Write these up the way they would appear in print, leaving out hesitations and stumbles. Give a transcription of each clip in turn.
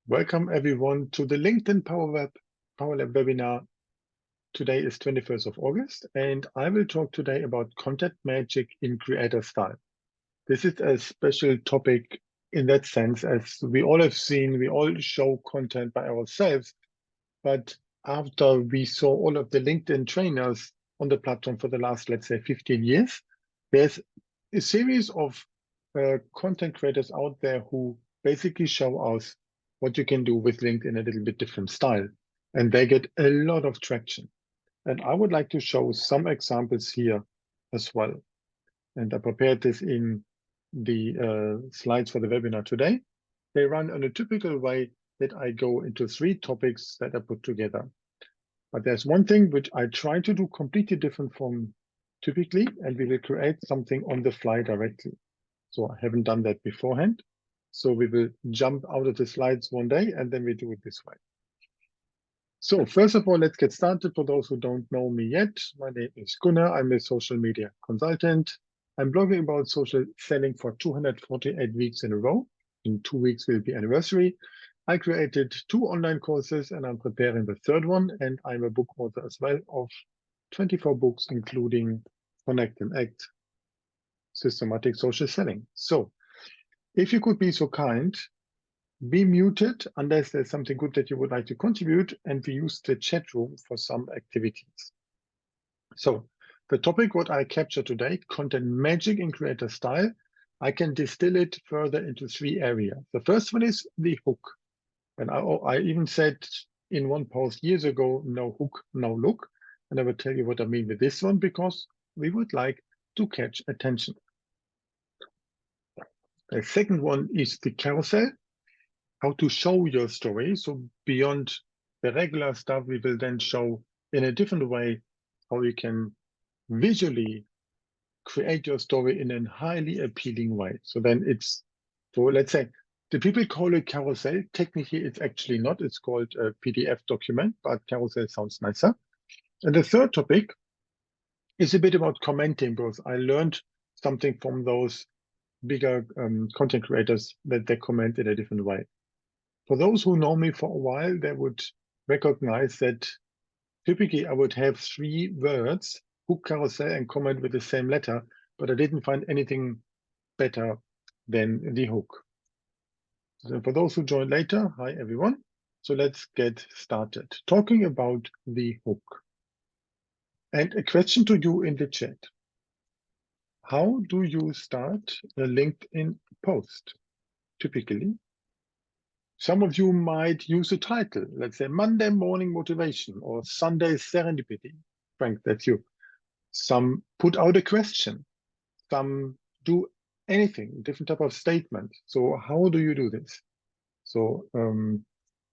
Welcome everyone to the LinkedIn Power Lab webinar. Today is 21st of August, and I will talk today about content magic in creator style. This is a special topic in that sense, as we all have seen, we all show content by ourselves, but after we saw all of the LinkedIn trainers on the platform for the last, let's say, 15 years, there's a series of content creators out there who basically show us what you can do with LinkedIn in a little bit different style. And they get a lot of traction. And I would like to show some examples here as well. And I prepared this in the slides for the webinar today. They run in a typical way that I go into 3 topics that I put together. But there's one thing which I try to do completely different from typically, and we will create something on the fly directly. So I haven't done that beforehand. So we will jump out of the slides one day and then we do it this way. So first of all, let's get started. For those who don't know me yet, my name is Gunnar. I'm a social media consultant. I'm blogging about social selling for 248 weeks in a row. In 2 weeks will be anniversary. I created 2 online courses and I'm preparing the 3rd one. And I'm a book author as well of 24 books, including Connect and Act, Systematic Social Selling. So if you could be so kind, be muted unless there's something good that you would like to contribute, and we use the chat room for some activities. So the topic what I captured today, content magic in creator style, I can distill it further into 3 areas. The first one is the hook. And I even said in one post years ago, no hook, no look. And I will tell you what I mean with this one, because we would like to catch attention. The second one is the carousel, how to show your story. So beyond the regular stuff, we will then show in a different way how you can visually create your story in a highly appealing way. So then so let's say, the people call it carousel. Technically, it's actually not. It's called a PDF document, but carousel sounds nicer. And the third topic is a bit about commenting, because I learned something from those bigger content creators that they comment in a different way. For those who know me for a while, they would recognize that typically I would have 3 words, hook, carousel, and comment with the same letter, but I didn't find anything better than the hook. So for those who joined later, hi everyone. So let's get started talking about the hook. And a question to you in the chat. How do you start a LinkedIn post? Typically, some of you might use a title, let's say Monday morning motivation or Sunday serendipity. Frank, that's you. Some put out a question. Some do anything, different type of statement. So how do you do this? So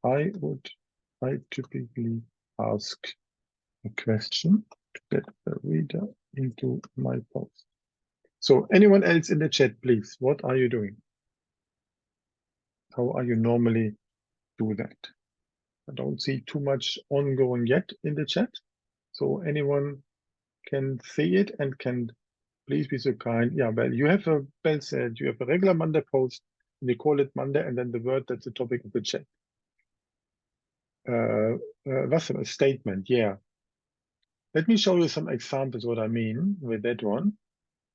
I typically ask a question to get the reader into my post. So anyone else in the chat, please, what are you doing? How are you normally do that? I don't see too much ongoing yet in the chat. So anyone can see it and can please be so kind. Yeah, well, you have Bell said you have a regular Monday post, and you call it Monday, and then the word that's the topic of the chat. What's a statement? Yeah. Let me show you some examples what I mean with that one.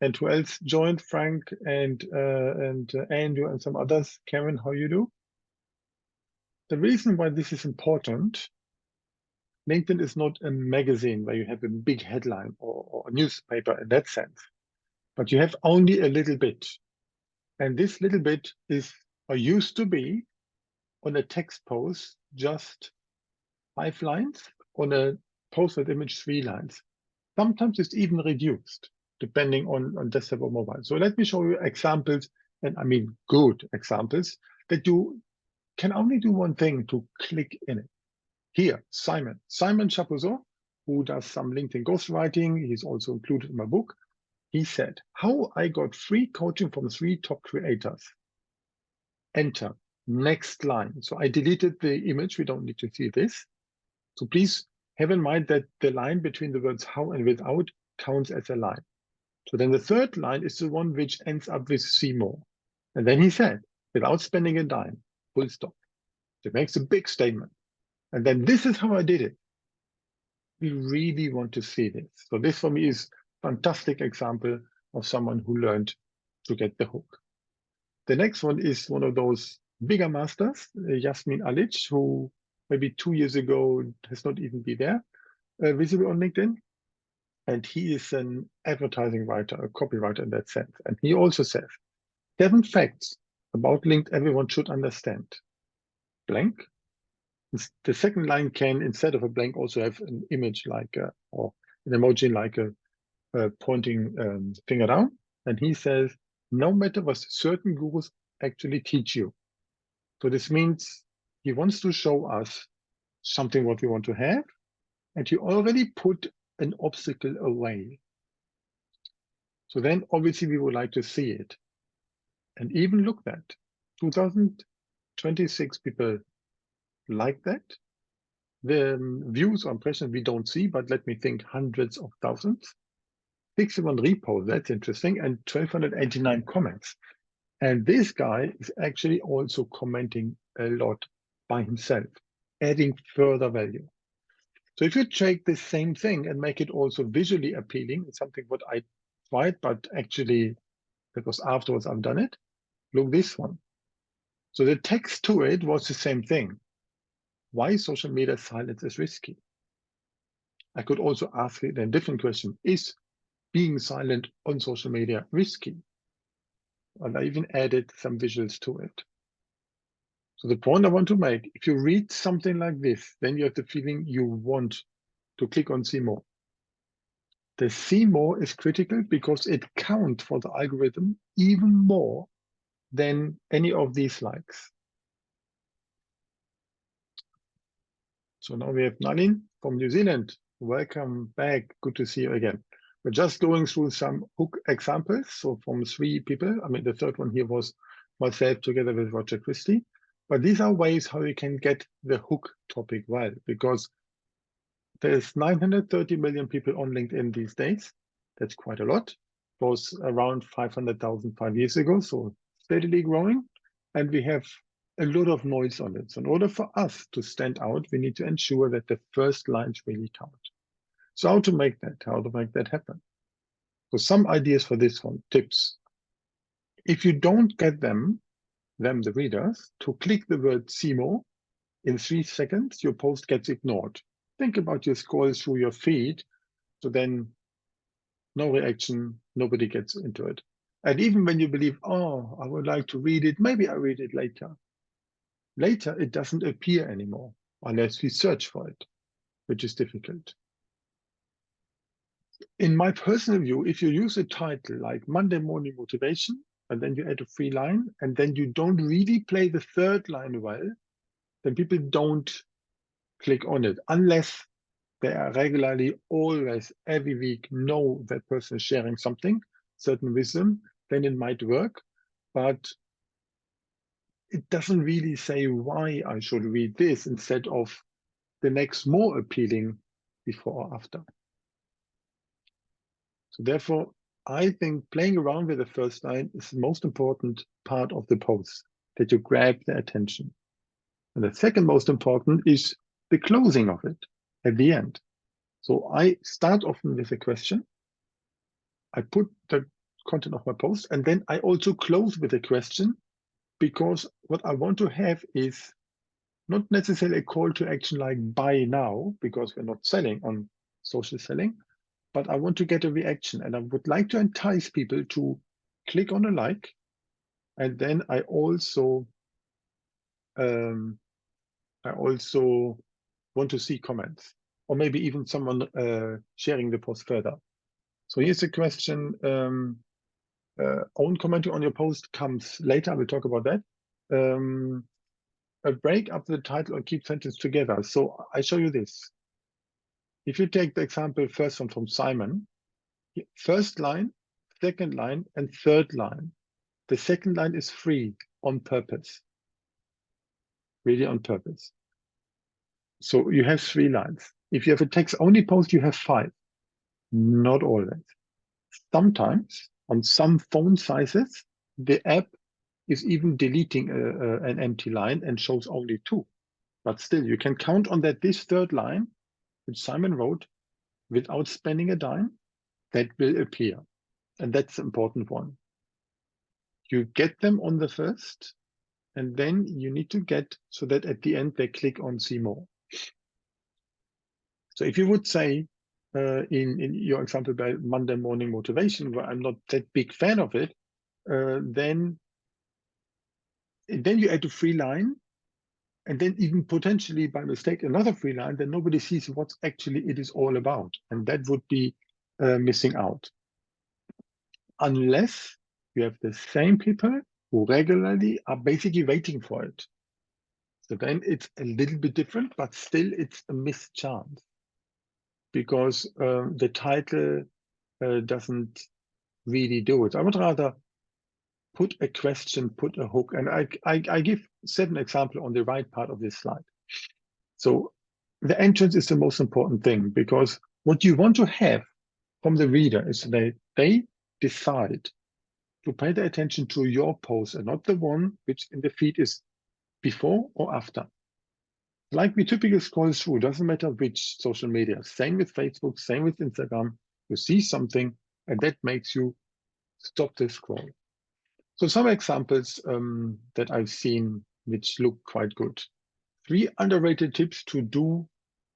And who else joined? Frank and Andrew and some others. Karen, how you do? The reason why this is important, LinkedIn is not a magazine where you have a big headline or a newspaper in that sense, but you have only a little bit. And this little bit is, or used to be, on a text post, just 5 lines, on a post with image 3 lines. Sometimes it's even reduced, depending on desktop or mobile. So let me show you examples, and I mean good examples, that you can only do one thing to click in it. Here, Simon Chapuzot, who does some LinkedIn ghostwriting, he's also included in my book. He said, how I got free coaching from 3 top creators. Enter, next line. So I deleted the image, we don't need to see this. So please have in mind that the line between the words how and without counts as a line. So then the 3rd line is the one which ends up with see more. And then he said, without spending a dime, full stop. It makes a big statement. And then this is how I did it. We really want to see this. So this for me is a fantastic example of someone who learned to get the hook. The next one is one of those bigger masters, Yasmin Alic, who maybe 2 years ago has not even been there, visible on LinkedIn. And he is an advertising writer, a copywriter in that sense. And he also says, 7 facts about LinkedIn everyone should understand. Blank. The second line can, instead of a blank, also have an image like or an emoji like a pointing finger down. And he says, no matter what certain gurus actually teach you. So this means he wants to show us something what we want to have, and he already put an obstacle away. So then obviously we would like to see it. And even look that 2026 people like that. The views or impressions we don't see, but let me think, hundreds of thousands. 61 reposts, that's interesting, and 1,289 comments. And this guy is actually also commenting a lot by himself, adding further value. So if you take the same thing and make it also visually appealing, it's something what I tried, but actually, because afterwards I've done it, look this one. So the text to it was the same thing. Why social media silence is risky. I could also ask it a different question. Is being silent on social media risky? And I even added some visuals to it. So the point I want to make, if you read something like this, then you have the feeling you want to click on see more. The see more is critical because it counts for the algorithm even more than any of these likes. So now we have Nalin from New Zealand. Welcome back. Good to see you again. We're just going through some hook examples. So from 3 people, I mean, the third one here was myself together with Roger Christie. But these are ways how you can get the hook topic well, because there's 930 million people on LinkedIn these days. That's quite a lot. It was around 500,000 5 years ago, so steadily growing. And we have a lot of noise on it. So in order for us to stand out, we need to ensure that the first lines really count. So how to make that happen? So some ideas for this one, tips. If you don't get them, the readers, to click the word see more, in 3 seconds, your post gets ignored. Think about your scroll through your feed, so then no reaction, nobody gets into it. And even when you believe, oh, I would like to read it, maybe I read it later. Later, it doesn't appear anymore unless we search for it, which is difficult. In my personal view, if you use a title like Monday Morning Motivation, and then you add a 3 line, and then you don't really play the 3rd line well, then people don't click on it unless they are regularly, always, every week know that person is sharing something, certain wisdom, then it might work. But it doesn't really say why I should read this instead of the next more appealing before or after. So therefore, I think playing around with the first line is the most important part of the post, that you grab their attention. And the second most important is the closing of it at the end. So I start often with a question. I put the content of my post, and then I also close with a question, because what I want to have is not necessarily a call to action like buy now, because we're not selling on social selling, but I want to get a reaction, and I would like to entice people to click on a like. And then I also want to see comments, or maybe even someone sharing the post further. So here's a question. Own commenting on your post comes later. I will talk about that. A break up the title or keep sentence together. So I show you this. If you take the example first one from Simon, first line, second line, and third line. The second line is free on purpose. Really on purpose. So you have 3 lines. If you have a text-only post, you have 5. Not always. Sometimes, on some phone sizes, the app is even deleting an empty line and shows only 2. but still you can count on that this third line, which Simon wrote without spending a dime, that will appear. And that's the important one. You get them on the first, and then you need to get so that at the end they click on see more. So if you would say in your example by Monday morning motivation, where I'm not that big fan of it, then you add a free line, and then even potentially by mistake another free line, then nobody sees what actually it is all about, and that would be missing out. Unless you have the same people who regularly are basically waiting for it. So then it's a little bit different, but still it's a missed chance because the title doesn't really do it. I would rather put a question, put a hook, and I give 7 examples on the right part of this slide. So the entrance is the most important thing, because what you want to have from the reader is that they decide to pay their attention to your post and not the one which in the feed is before or after. Like we typically scroll through, doesn't matter which social media, same with Facebook, same with Instagram, you see something and that makes you stop the scroll. So some examples that I've seen which look quite good. 3 underrated tips to do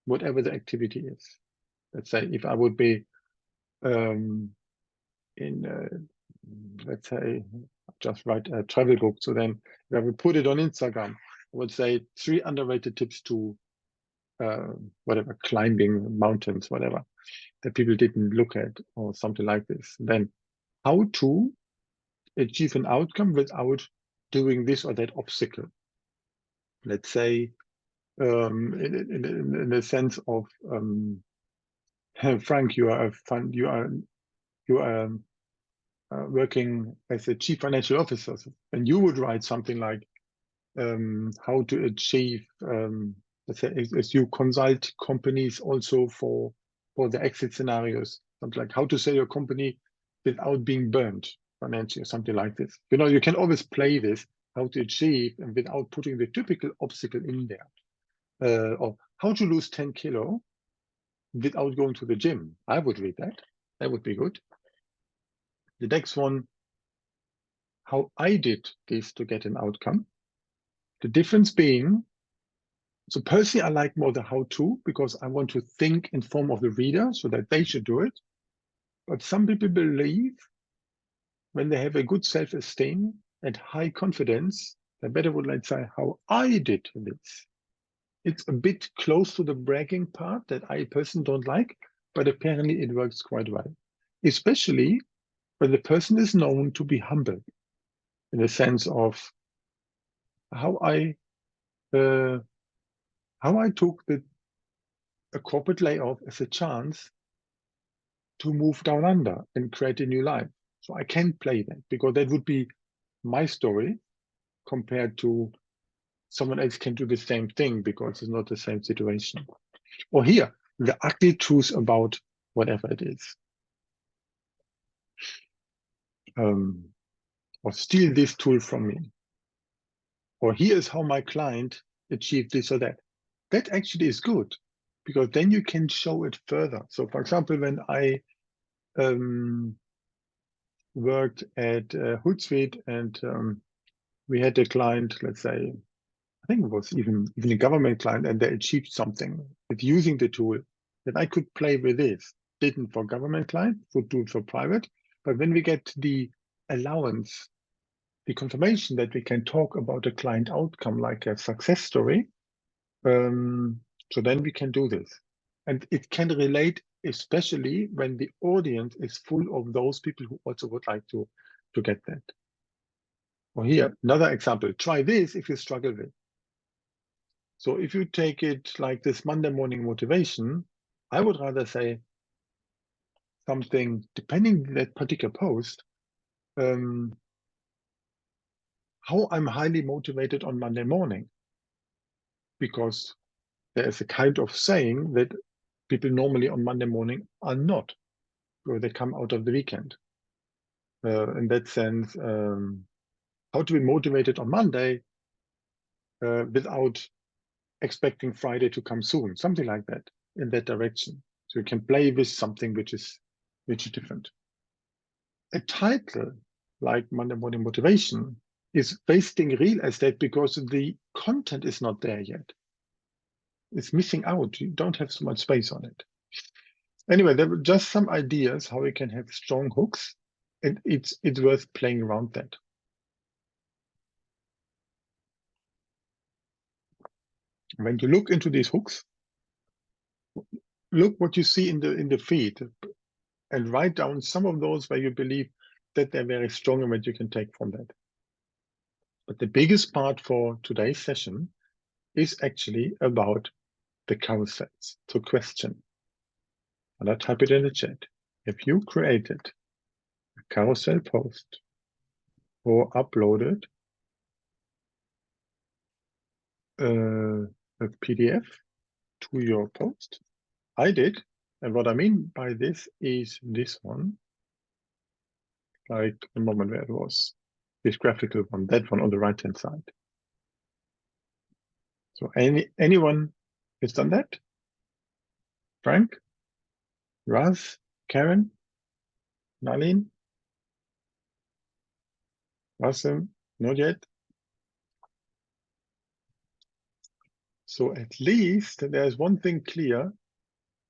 whatever the activity is. Let's say if I would be let's say, just write a travel book. So then if I would put it on Instagram, I would say 3 underrated tips to whatever, climbing mountains, whatever, that people didn't look at or something like this. Then how to achieve an outcome without doing this or that obstacle. Let's say in the sense of Frank, you are working as a chief financial officer, and you would write something like how to achieve, let's say, as you consult companies also for the exit scenarios, something like how to sell your company without being burned financially, or something like this. You know, you can always play this, how to achieve, and without putting the typical obstacle in there. Or how to lose 10 kilo without going to the gym. I would read that. That would be good. The next one, how I did this to get an outcome. The difference being, so personally, I like more the how-to because I want to think in form of the reader so that they should do it. But some people believe when they have a good self-esteem and high confidence, they better would like to say how I did this. It's a bit close to the bragging part that I personally don't like, but apparently it works quite well, especially when the person is known to be humble in the sense of how I took a corporate layoff as a chance to move down under and create a new life. So I can play that because that would be my story compared to someone else can do the same thing because it's not the same situation. Or here, the ugly truth about whatever it is. Or steal this tool from me. Or here's how my client achieved this or that. That actually is good because then you can show it further. So for example, when I worked at Hootsuite and we had a client, let's say, I think it was even a government client, and they achieved something with using the tool that I could play with this. Didn't for government client, would do it for private. But when we get the allowance, the confirmation that we can talk about a client outcome like a success story, so then we can do this. And it can relate, especially when the audience is full of those people who also would like to get that. Or here, another example, try this if you struggle with. So if you take it like this Monday morning motivation, I would rather say something, depending on that particular post, how I'm highly motivated on Monday morning. Because there is a kind of saying that people normally on Monday morning are not, or they come out of the weekend. In that sense, how to be motivated on Monday without expecting Friday to come soon, something like that, in that direction. So you can play with something which is different. A title like Monday Morning Motivation is wasting real estate because the content is not there yet. It's missing out. You don't have so much space on it. Anyway, there were just some ideas how we can have strong hooks, and it's worth playing around that. When you look into these hooks, look what you see in the feed, and write down some of those where you believe that they're very strong and what you can take from that. But the biggest part for today's session is actually about the carousels. So question, and I type it in the chat. If you created a carousel post or uploaded a PDF to your post, I did. And what I mean by this is this one, like the moment where it was, this graphical one, that one on the right-hand side. So anyone has done that? Frank, Raz, Karen, Nalin, Wasim, not yet. So at least there's one thing clear.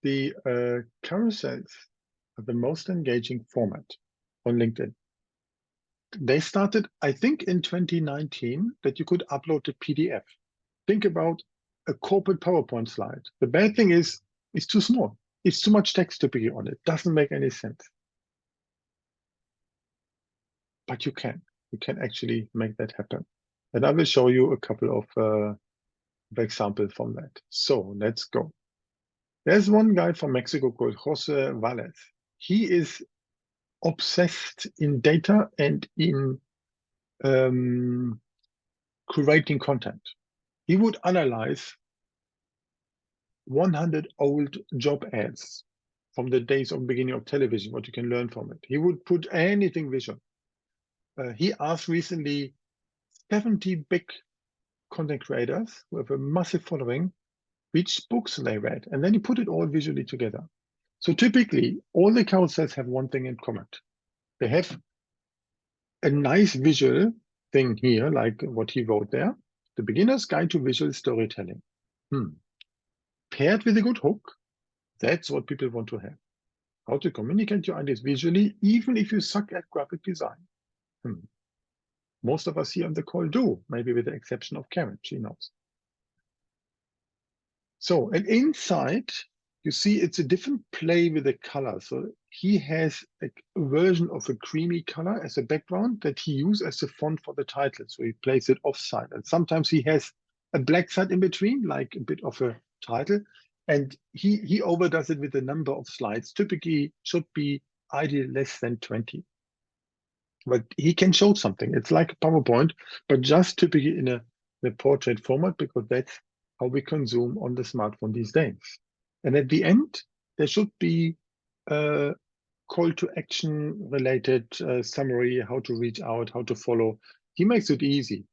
The carousels are the most engaging format on LinkedIn. They started, I think, in 2019 that you could upload a PDF. Think about a corporate PowerPoint slide. The bad thing is it's too small. It's too much text typically on it. Doesn't make any sense. But you can actually make that happen. And I will show you a couple of examples from that. So let's go. There's one guy from Mexico called Jose Valles. He is obsessed in data and in curating content. He would analyze 100 old job ads from the days of beginning of television, what you can learn from it. He would put anything visual. He asked recently 70 big content creators who have a massive following which books they read, and then he put it all visually together. So typically, all the carousels have one thing in common. They have a nice visual thing here, like what he wrote there, The Beginner's Guide to Visual Storytelling. Paired with a good hook, that's what people want to have. How to communicate your ideas visually, even if you suck at graphic design. Most of us here on the call do, maybe with the exception of Karen, she knows. So, and inside, you see it's a different play with the color. So he has a version of a creamy color as a background that he uses as a font for the title. So he plays it offside. And sometimes he has a black side in between, like a bit of a title. And he overdoes it with the number of slides. Typically should be ideally less than 20. But he can show something. It's like a PowerPoint, but just typically in a portrait format, because that's how we consume on the smartphone these days. And at the end, there should be a call to action related summary, how to reach out, how to follow. He makes it easy.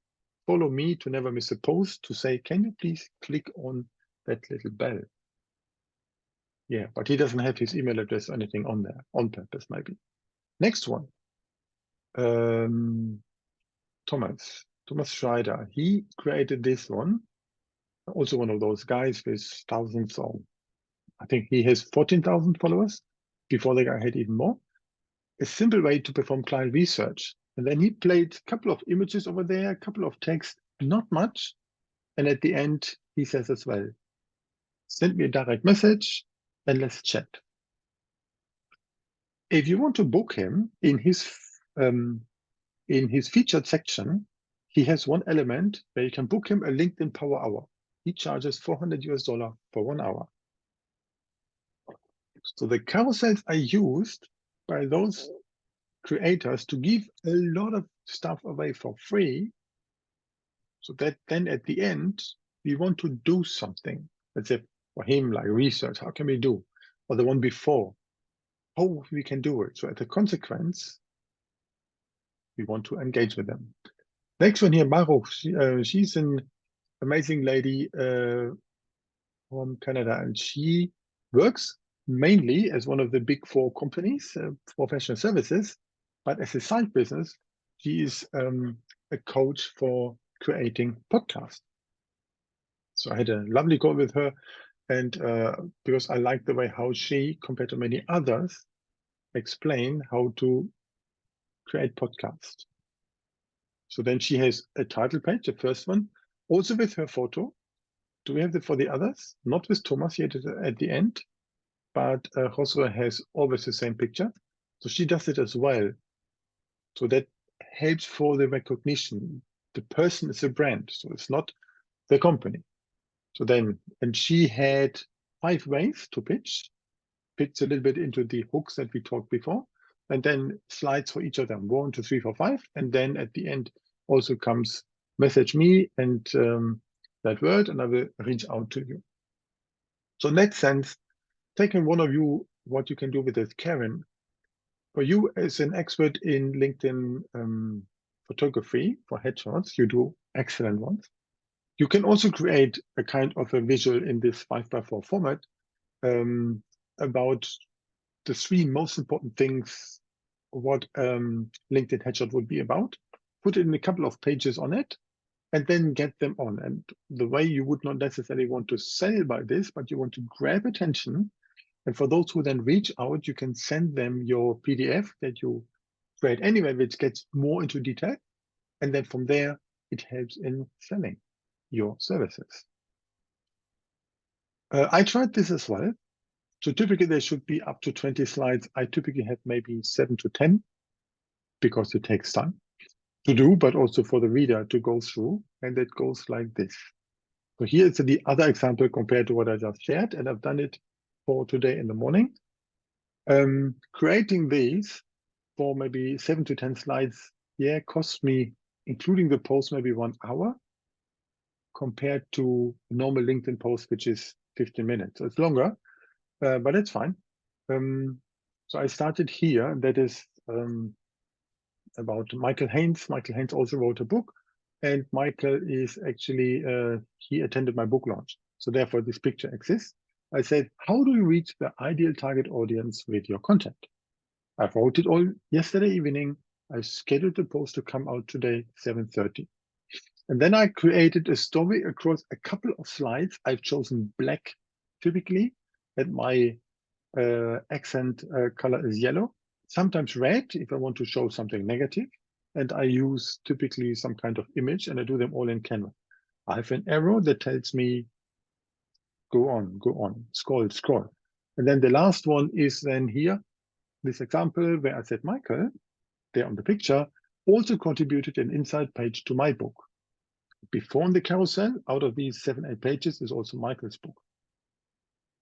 Follow me to never miss a post, to say, can you please click on that little bell? Yeah, but he doesn't have his email address or anything on there, on purpose maybe. Next one. Thomas Schreider, he created this one. Also one of those guys with thousands of, I think he has 14,000 followers. Before the guy had even more. A simple way to perform client research. And then he played a couple of images over there, a couple of text, not much. And at the end, he says as well, send me a direct message and let's chat. If you want to book him in his featured section, he has one element where you can book him a LinkedIn Power Hour. He charges $400 for 1 hour. So the carousels are used by those creators to give a lot of stuff away for free, so that then at the end, we want to do something. Let's say for him, like research, how can we do? Or the one before, how we can do it. So as a consequence, we want to engage with them. Next one here, Baruch, she's an amazing lady from Canada, and she works mainly as one of the big four companies, professional services, but as a side business, she is a coach for creating podcasts. So I had a lovely call with her, and because I like the way how she, compared to many others, explain how to create podcasts. So then she has a title page, the first one, also with her photo. Do we have it for the others? Not with Thomas yet at the end, but Josue has always the same picture. So she does it as well. So that helps for the recognition. The person is a brand, so it's not the company. So then, and she had 5 ways to pitch a little bit into the hooks that we talked before, and then slides for each of them, 1, 2, 3, 4, 5. And then at the end also comes message me and that word, and I will reach out to you. So in that sense, taking one of you, what you can do with this, Karen, for you as an expert in LinkedIn photography for headshots, you do excellent ones. You can also create a kind of a visual in this 5x4 format about the 3 most important things what LinkedIn headshot would be about, put it in a couple of pages on it, and then get them on. And the way you would not necessarily want to sell by this, but you want to grab attention. And for those who then reach out, you can send them your PDF that you create anyway, which gets more into detail. And then from there, it helps in selling your services. I tried this as well. So typically there should be up to 20 slides. I typically have maybe 7 to 10 because it takes time to do, but also for the reader to go through. And it goes like this. So here is the other example compared to what I just shared, and I've done it for today in the morning. Creating these for maybe 7 to 10 slides, yeah, cost me, including the post, maybe 1 hour compared to a normal LinkedIn post, which is 15 minutes. So it's longer, but it's fine. So I started here, and that is about Michael Haynes. Michael Haynes also wrote a book, and Michael is actually, he attended my book launch. So therefore this picture exists. I said, how do you reach the ideal target audience with your content? I wrote it all yesterday evening. I scheduled the post to come out today, 7:30. And then I created a story across a couple of slides. I've chosen black typically, and my accent color is yellow, sometimes red if I want to show something negative. And I use typically some kind of image, and I do them all in Canva. I have an arrow that tells me, go on, scroll, scroll. And then the last one is then here, this example where I said, Michael, there on the picture, also contributed an inside page to my book. Before in the carousel, out of these 7, 8 pages is also Michael's book.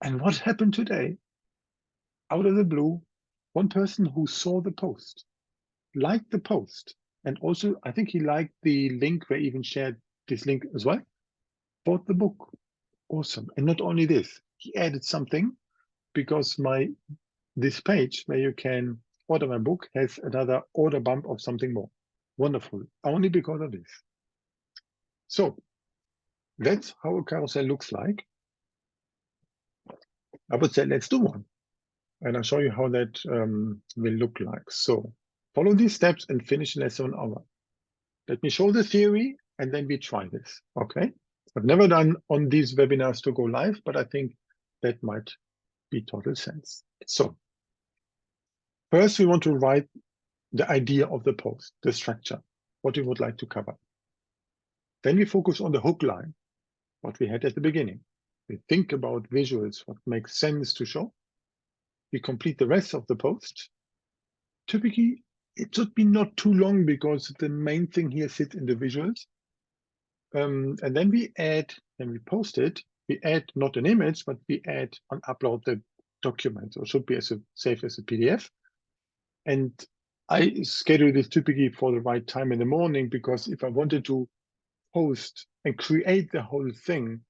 And what happened today? Out of the blue, one person who saw the post, liked the post, and also I think he liked the link where I even shared this link as well, bought the book. Awesome. And not only this, he added something because this page where you can order my book has another order bump of something more. Wonderful. Only because of this. So that's how a carousel looks like. I would say let's do one. And I'll show you how that will look like. So follow these steps and finish in less than 1 hour. Let me show the theory and then we try this, okay? I've never done on these webinars to go live, but I think that might be total sense. So first we want to write the idea of the post, the structure, what we would like to cover. Then we focus on the hook line, what we had at the beginning. We think about visuals, what makes sense to show. We complete the rest of the post. Typically, it should be not too long because the main thing here sits in the visuals. And then we add, when we post it, we add not an image, but we add and upload the document. So it should be safe as a PDF. And I schedule this typically for the right time in the morning, because if I wanted to post and create the whole thing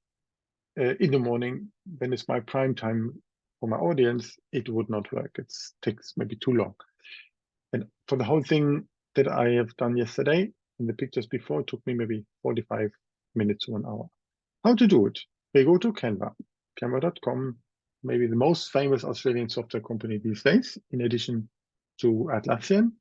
in the morning, when it's my prime time for my audience, it would not work. It takes maybe too long. And for the whole thing that I have done yesterday, in the pictures before, it took me maybe 45 minutes to 1 hour. How to do it? We go to Canva, canva.com, maybe the most famous Australian software company these days, in addition to Atlassian.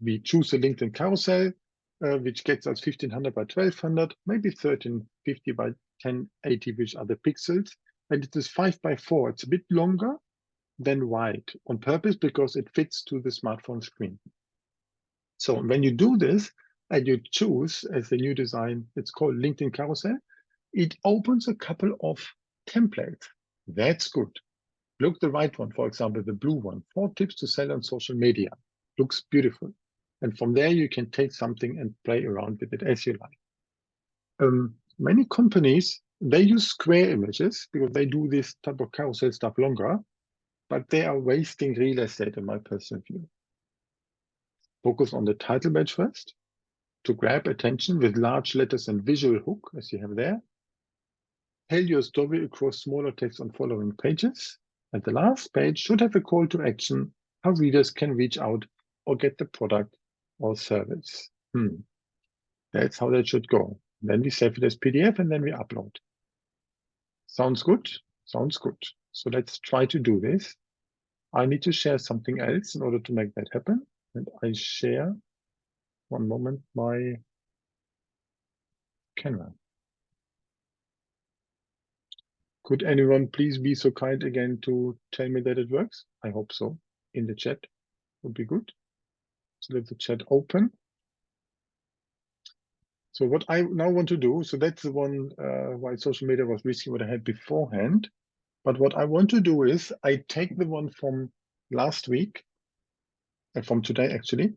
We choose a LinkedIn carousel, which gets us 1500 by 1200, maybe 1350 by 1080, which are the pixels. And it is 5 by 4. It's a bit longer than wide on purpose because it fits to the smartphone screen. So when you do this and you choose as a new design, it's called LinkedIn Carousel, it opens a couple of templates. That's good. Look the right one, for example, the blue one, 4 tips to sell on social media. Looks beautiful. And from there, you can take something and play around with it as you like. Many companies, they use square images because they do this type of carousel stuff longer, but they are wasting real estate in my personal view. Focus on the title badge first to grab attention with large letters and visual hook, as you have there. Tell your story across smaller text on following pages. And the last page should have a call to action, how readers can reach out or get the product or service. That's how that should go. Then we save it as PDF and then we upload. Sounds good? Sounds good. So let's try to do this. I need to share something else in order to make that happen. And I share, one moment, my Canva. Could anyone please be so kind again to tell me that it works? I hope so. In the chat would be good. So let the chat open. So what I now want to do, so that's the one why social media was risky what I had beforehand. But what I want to do is I take the one from last week, from today actually.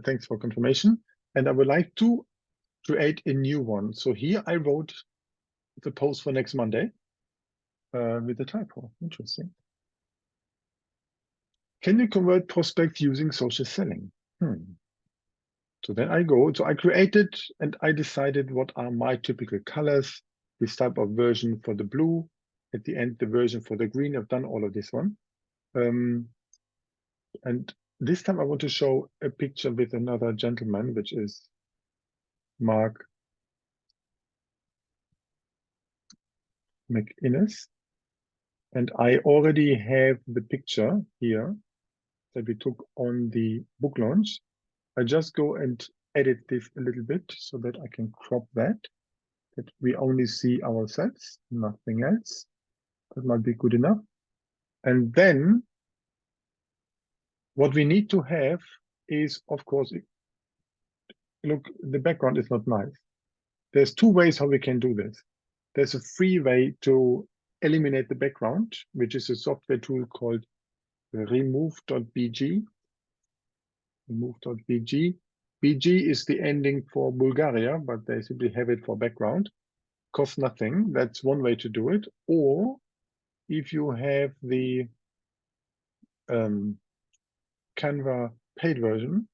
Thanks for confirmation. And I would like to create a new one. So here I wrote the post for next Monday with a typo. Interesting. Can you convert prospects using social selling? So then I go, so I created and I decided what are my typical colors, this type of version for the blue, at the end, the version for the green. I've done all of this one. And this time I want to show a picture with another gentleman, which is Mark McInnes. And I already have the picture here that we took on the book launch. I just go and edit this a little bit so that I can crop that we only see ourselves, nothing else. That might be good enough. And then what we need to have is, of course, look, the background is not nice. There's 2 ways how we can do this. There's a free way to eliminate the background, which is a software tool called remove.bg. Remove.bg. BG is the ending for Bulgaria, but they simply have it for background. Costs nothing. That's one way to do it. Or if you have the Canva paid version,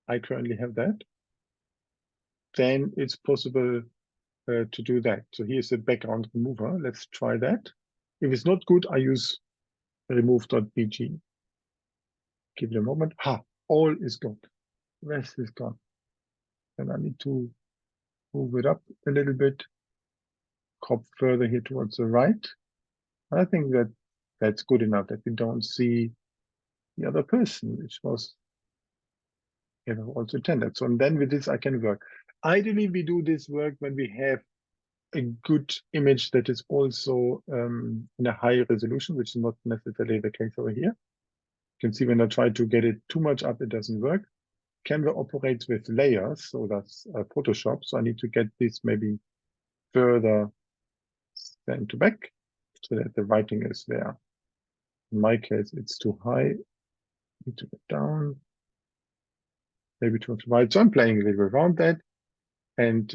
I currently have that, then it's possible to do that. So here's the background remover. Let's try that. If it's not good, I use remove.bg. Give it a moment. All is gone. The rest is gone. And I need to move it up a little bit, crop further here towards the right. I think that that's good enough that we don't see the other person, which was also intended. So and then with this, I can work. Ideally, we do this work when we have a good image that is also in a high resolution, which is not necessarily the case over here. You can see when I try to get it too much up, it doesn't work. Canva operates with layers, so that's Photoshop. So I need to get this maybe further stand to back so that the writing is there. In my case, it's too high. Need to get down. Maybe towards the right. So I'm playing a little bit around that. And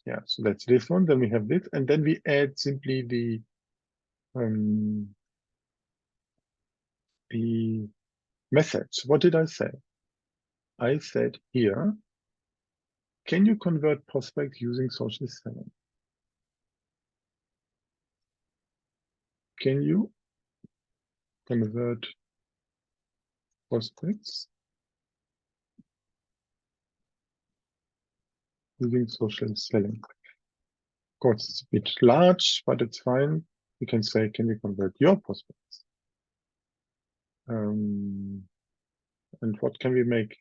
yeah, so that's this one. Then we have this, and then we add simply the message. What did I say? I said here, can you convert prospects using social selling? Can you convert prospects using social selling. Of course, it's a bit large, but it's fine. You can say, can we convert your prospects? And what can we make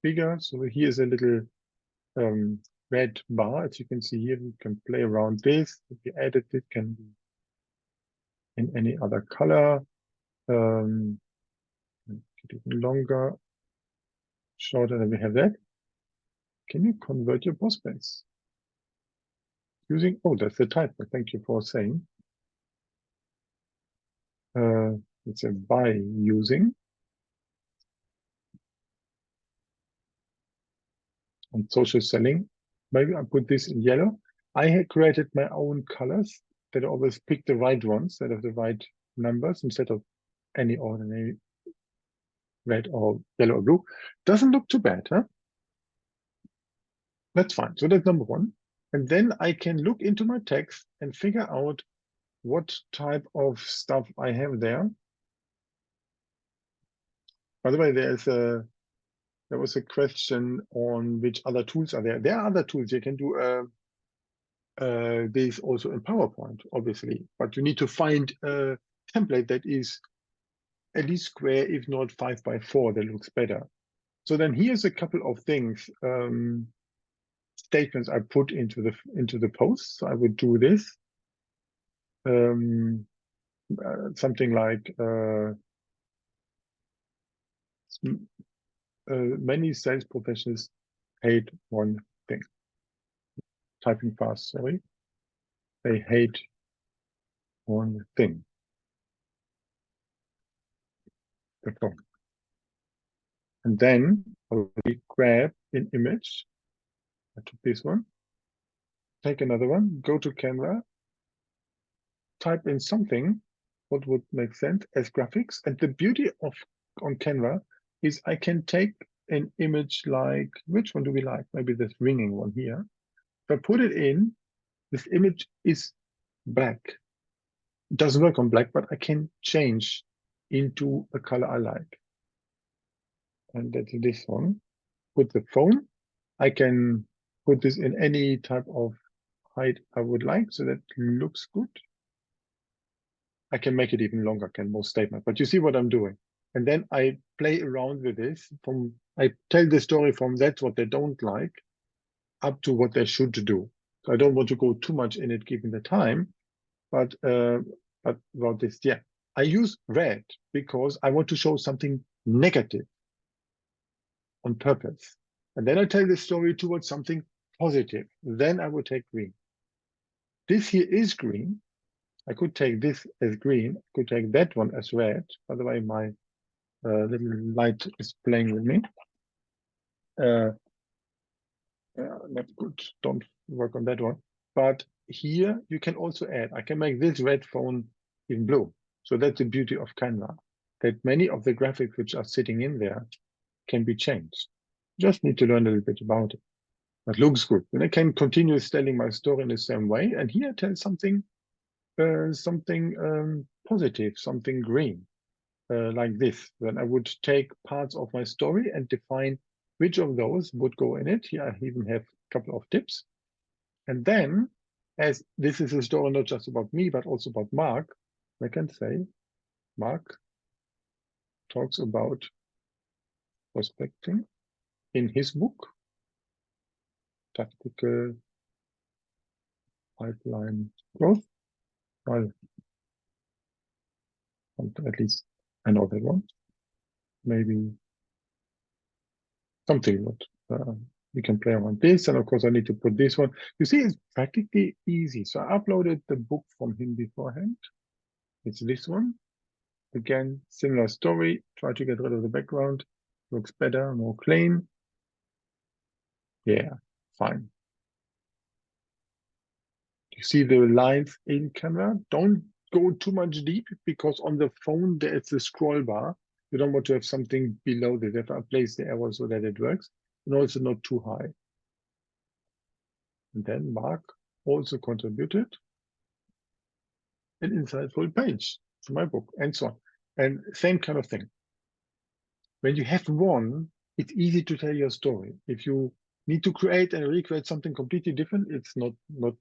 bigger? So here's a little red bar. As you can see here, we can play around this. If we edit it, can be in any other color. Get even longer, shorter than we have that. Can you convert your prospects? Using, oh, that's the typo. Thank you for saying. It's a by using. On social selling, maybe I put this in yellow. I had created my own colors that always pick the right ones, that have the right numbers instead of any ordinary red or yellow or blue. Doesn't look too bad, huh? That's fine. So that's number one. And then I can look into my text and figure out what type of stuff I have there. By the way, there was a question on which other tools are there. There are other tools. You can do this also in PowerPoint, obviously, but you need to find a template that is at least square, if not 5x4, that looks better. So then here's a couple of things, statements I put into the post. So I would do this, something like many sales professionals hate one thing. Typing fast, sorry. They hate one thing. The phone. And then I will grab an image. I took this one. Take another one. Go to Canva. Type in something what would make sense as graphics. And the beauty of on Canva is I can take an image like, which one do we like? Maybe this ringing one here. If I put it in, this image is black. It doesn't work on black, but I can change into a color I like. And that's this one. With the phone, I can put this in any type of height I would like, so that looks good. I can make it even longer, can more statement, but you see what I'm doing. And then I play around with this I tell the story from that's what they don't like up to what they should do. So I don't want to go too much in it given the time, but about this, yeah. I use red because I want to show something negative on purpose. And then I tell the story towards something positive. Then I would take green. This here is green. I could take this as green. I could take that one as red. By the way, my little light is playing with me. Not good. Don't work on that one. But here you can also add. I can make this red phone in blue. So that's the beauty of Canva, that many of the graphics which are sitting in there can be changed. Just need to learn a little bit about it. But looks good. And I can continue telling my story in the same way. And here I tell something positive, something green, like this. Then I would take parts of my story and define which of those would go in it. Here I even have a couple of tips. And then, as this is a story not just about me, but also about Mark, I can say, Mark talks about prospecting in his book, Tactical Pipeline Growth. Well, at least I know that one. Maybe something that we can play around this. And of course, I need to put this one. You see, it's practically easy. So I uploaded the book from him beforehand. It's this one. Again, similar story. Try to get rid of the background. Looks better, more clean. Yeah, fine. You see the lines in Canva? Don't go too much deep because on the phone there is a scroll bar. You don't want to have something below this. You have to place the arrow so that it works, and also not too high. And then Mark also contributed an insightful page to my book, and so on. And same kind of thing. When you have one, it's easy to tell your story. If you need to create and recreate something completely different, it's not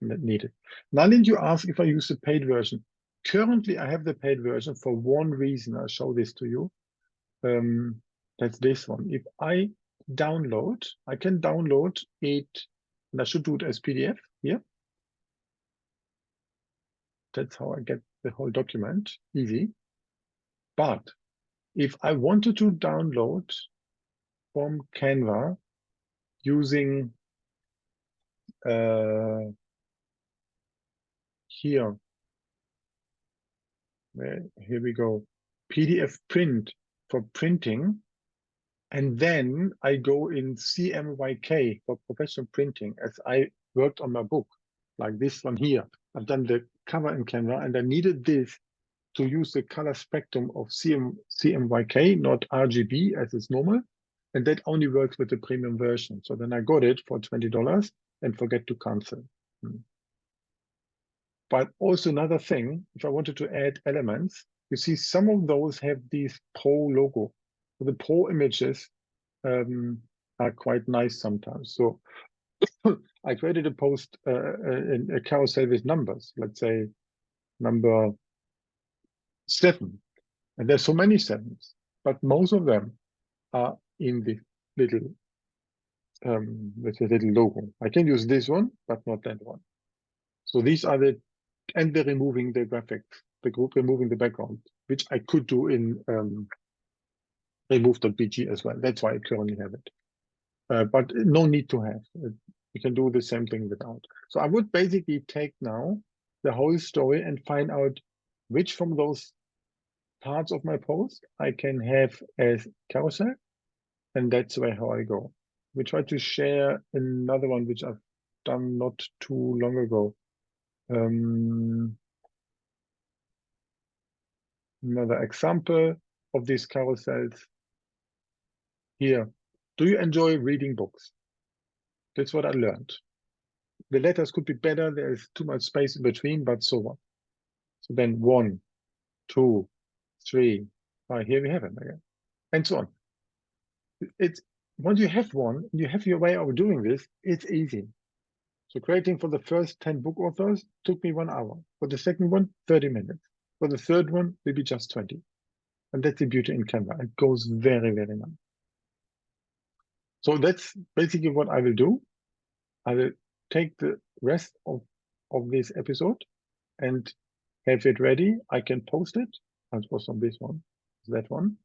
needed. Nalin, you ask if I use the paid version. Currently, I have the paid version for one reason. I'll show this to you. That's this one. If I download, I can download it, and I should do it as PDF here. That's how I get the whole document, easy. But if I wanted to download from Canva using here we go, PDF print for printing, and then I go in CMYK for professional printing as I worked on my book, like this one here. I've done the cover in Canva, and I needed this to use the color spectrum of CMYK, not RGB as is normal. And that only works with the premium version. So then I got it for $20 and forget to cancel. But also another thing, if I wanted to add elements, you see some of those have these Pro logo. So the Pro images are quite nice sometimes. So I created a post, a carousel with numbers, let's say number 7. And there's so many 7s, but most of them are in the little, with a little logo. I can use this one, but not that one. So these are the, and they're removing the graphics, the group removing the background, which I could do in remove.bg as well. That's why I currently have it. But no need to have. You can do the same thing without. So I would basically take now the whole story and find out which from those parts of my post I can have as carousel, and that's where how I go. We try to share another one which I've done not too long ago. Another example of these carousels here. Do you enjoy reading books? That's what I learned. The letters could be better. There's too much space in between, but so what? So then 1, 2, 3. Here we have it again, and so on. It's once you have one, you have your way of doing this. It's easy. So creating for the first 10 book authors took me 1 hour. For the second one, 30 minutes. For the third one, maybe just 20. And that's the beauty in Canva. It goes very, very nice. So that's basically what I will do. I will take the rest of this episode and have it ready. I can post it. I'll post on this one, that one.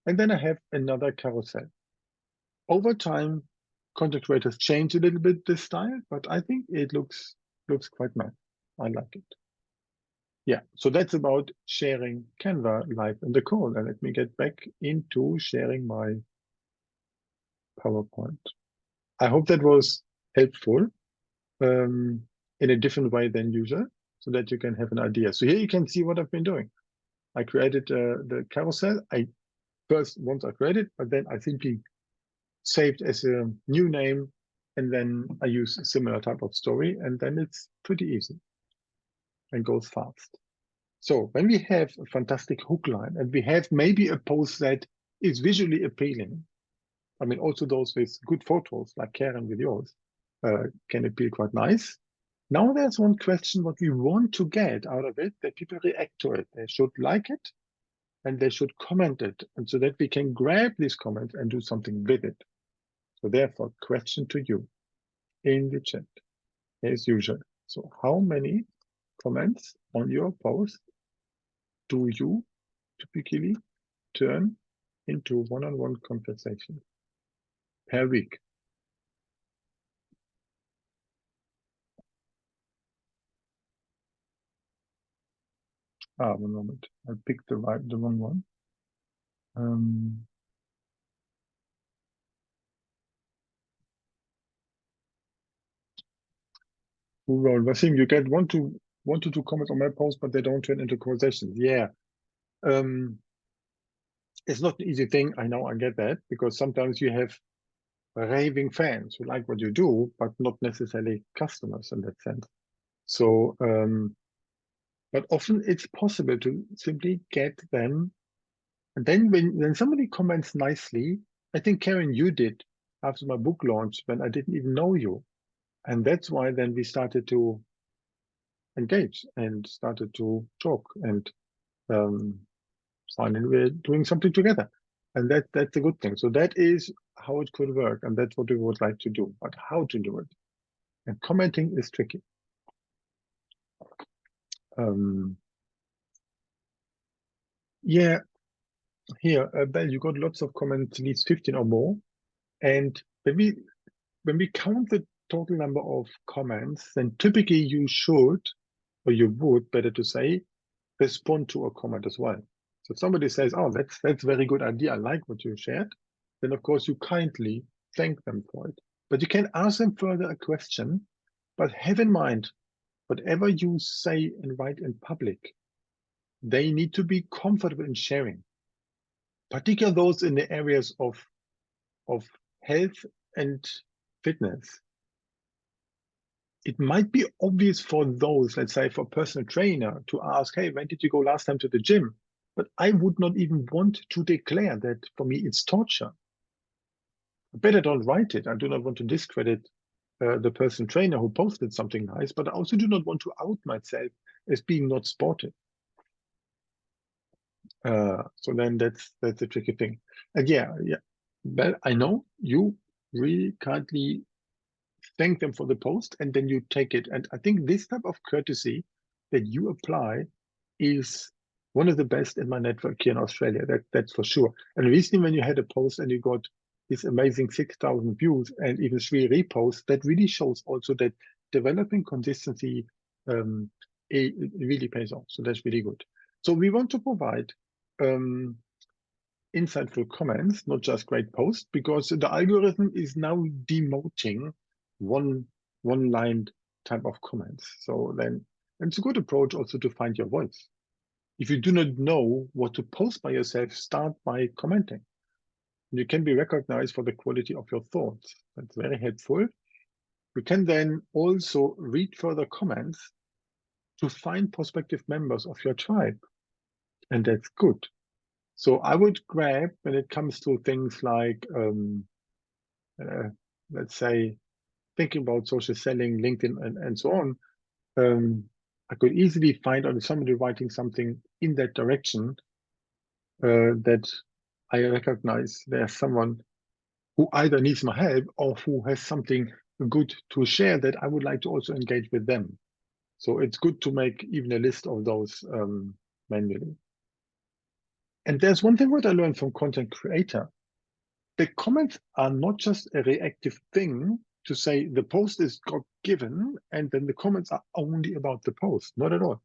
And then I have another carousel. Over time, content creators change a little bit this style, but I think it looks quite nice. I like it. Yeah, so that's about sharing Canva live in the call. And let me get back into sharing my PowerPoint. I hope that was helpful in a different way than usual, so that you can have an idea. So here you can see what I've been doing. I created the carousel. Once I created, but then I simply saved as a new name, and then I use a similar type of story, and then it's pretty easy and goes fast. So when we have a fantastic hook line and we have maybe a post that is visually appealing, I mean, also those with good photos like Karen with yours can appeal quite nice. Now there's one question what we want to get out of it, that people react to it. They should like it and they should comment it, and so that we can grab these comments and do something with it. So therefore, question to you in the chat as usual. So how many comments on your post do you typically turn into one-on-one conversation per week? One moment. I picked the wrong one. Who wrote? Wasim, you get one to two comments on my post, but they don't turn into conversations. Yeah. It's not an easy thing. I know, I get that, because sometimes you have raving fans who like what you do, but not necessarily customers in that sense. So, but often it's possible to simply get them. And then when somebody comments nicely, I think Karen, you did after my book launch when I didn't even know you. And that's why then we started to engage and started to talk, and finally we're doing something together. And that's a good thing. So that is how it could work, and that's what we would like to do. But how to do it? And commenting is tricky. Yeah, here, Bell, you got lots of comments, at least 15 or more. And when we count the total number of comments, then typically you should, or you would, better to say, respond to a comment as well. So if somebody says, "Oh, that's a very good idea. I like what you shared," then of course you kindly thank them for it. But you can ask them further a question, but have in mind, whatever you say and write in public, they need to be comfortable in sharing, particularly those in the areas of health and fitness. It might be obvious for those, let's say for a personal trainer, to ask, "Hey, when did you go last time to the gym?" But I would not even want to declare that. For me, it's torture. Better don't write it. I do not want to discredit the personal trainer who posted something nice, but I also do not want to out myself as being not sportive. So then that's a tricky thing. And yeah. Well, I know you really kindly thank them for the post, and then you take it. And I think this type of courtesy that you apply is one of the best in my network here in Australia. That's for sure. And recently, when you had a post and you got this amazing 6,000 views and even 3 reposts, that really shows also that developing consistency it really pays off. So that's really good. So we want to provide insightful comments, not just great posts, because the algorithm is now demoting one-line type of comments. So then it's a good approach also to find your voice. If you do not know what to post by yourself, start by commenting. You can be recognized for the quality of your thoughts. That's very helpful. You can then also read further comments to find prospective members of your tribe, and that's good. So I would grab, when it comes to things like, let's say, thinking about social selling, LinkedIn, and so on, I could easily find out somebody writing something in that direction that I recognize there's someone who either needs my help or who has something good to share that I would like to also engage with them. So it's good to make even a list of those manually. And there's one thing what I learned from content creator. The comments are not just a reactive thing to say the post is got given and then the comments are only about the post. Not at all.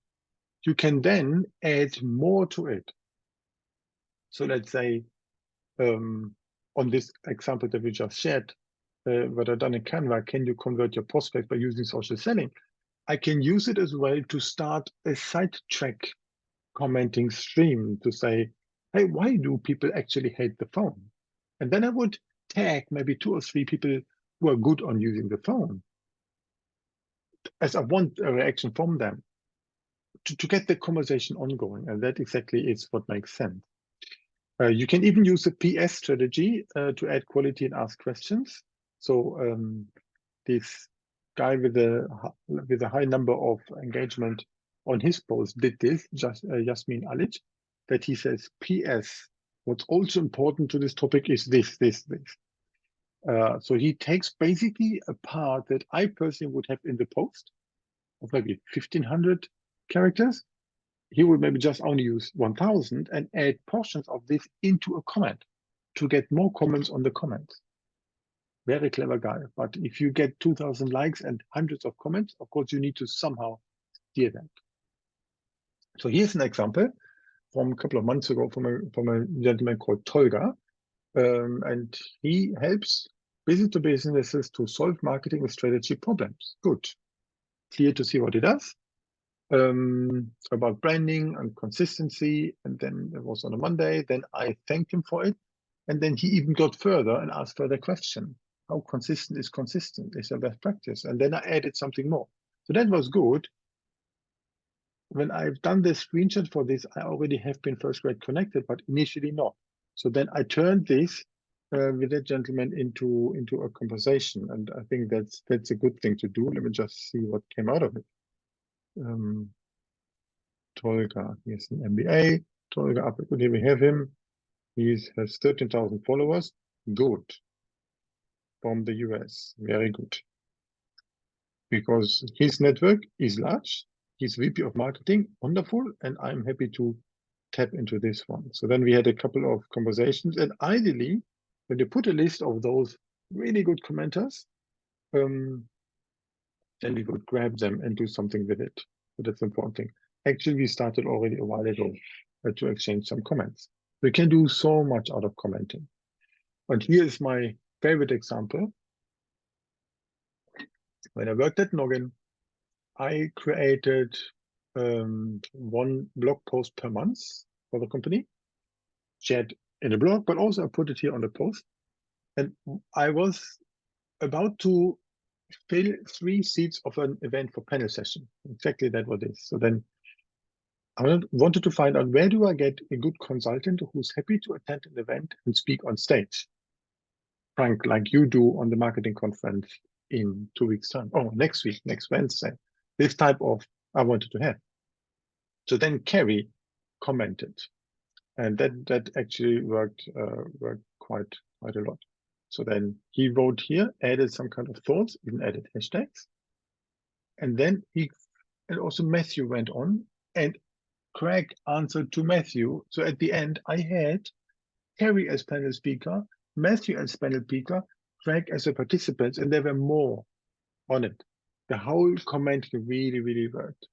You can then add more to it. So let's say on this example that we just shared, what I've done in Canva, can you convert your prospect by using social selling? I can use it as well to start a sidetrack commenting stream to say, "Hey, why do people actually hate the phone?" And then I would tag maybe 2 or 3 people who are good on using the phone, as I want a reaction from them to get the conversation ongoing. And that exactly is what makes sense. You can even use a PS strategy to add quality and ask questions. So this guy with a high number of engagement on his post did this, Yasmin Alic, that he says, "PS, what's also important to this topic is this. So he takes basically a part that I personally would have in the post of maybe 1,500 characters. He would maybe just only use 1,000 and add portions of this into a comment to get more comments on the comments. Very clever guy. But if you get 2,000 likes and hundreds of comments, of course, you need to somehow steer that. So here's an example from a couple of months ago from a gentleman called Tolga. And he helps businesses to solve marketing strategy problems. Good. Clear to see what he does. About branding and consistency. And then it was on a Monday. Then I thanked him for it. And then he even got further and asked further question. How consistent is consistent? Is a best practice? And then I added something more. So that was good. When I've done the screenshot for this, I already have been first grade connected, but initially not. So then I turned this with that gentleman into a conversation, and I think that's a good thing to do. Let me just see what came out of it. Tolga, he has an MBA. Tolga Appelgut, here we have him. He has 13,000 followers. Good. From the US, very good. Because his network is large. He's VP of marketing, wonderful, and I'm happy to tap into this one. So then we had a couple of conversations, and ideally, when you put a list of those really good commenters, then we would grab them and do something with it. So that's the important thing. Actually, we started already a while ago to exchange some comments. We can do so much out of commenting. And here is my favorite example. When I worked at Noggin, I created one blog post per month for the company, shared in a blog, but also I put it here on the post. And I was about to fill 3 seats of an event for panel session. Exactly that was it. So then I wanted to find out, where do I get a good consultant who's happy to attend an event and speak on stage? Frank, like you do on the marketing conference in 2 weeks' time. Oh, next week, next Wednesday. This type of I wanted to have. So then Kerry commented, and that actually worked quite a lot. So then he wrote here, added some kind of thoughts, even added hashtags, and then and also Matthew went on, and Craig answered to Matthew. So at the end, I had Kerry as panel speaker, Matthew as panel speaker, Craig as a participant, and there were more on it. The whole commenting really worked.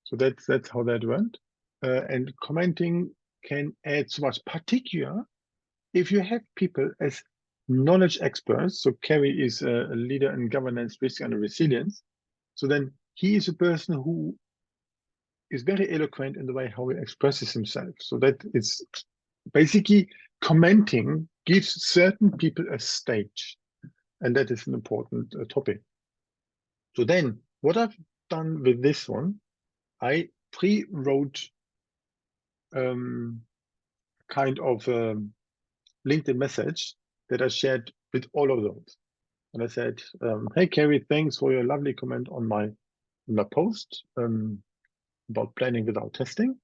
So that's how that went. And commenting can add so much, particular if you have people as knowledge experts. So Kerry is a leader in governance, risk, and resilience. So then he is a person who is very eloquent in the way how he expresses himself. So that is basically commenting gives certain people a stage, and that is an important topic. So then what I've done with this one, I pre-wrote kind of LinkedIn message that I shared with all of those. And I said, hey, Kerry, thanks for your lovely comment on my post about planning without testing.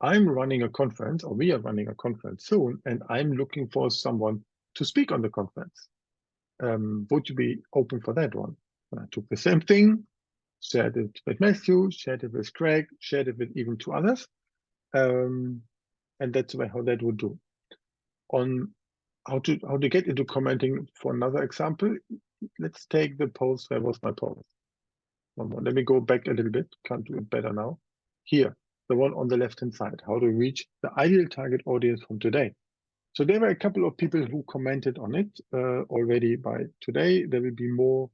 I'm running a conference, or we are running a conference soon, and I'm looking for someone to speak on the conference. Would you be open for that one? And I took the same thing, shared it with Matthew, shared it with Craig, shared it with even 2 others. And that's how that would do. On how to get into commenting, for another example, let's take the post. Where was my post? One more. Let me go back a little bit. Can't do it better now. Here, the one on the left-hand side, how to reach the ideal target audience from today. So there were a couple of people who commented on it already by today. There will be more,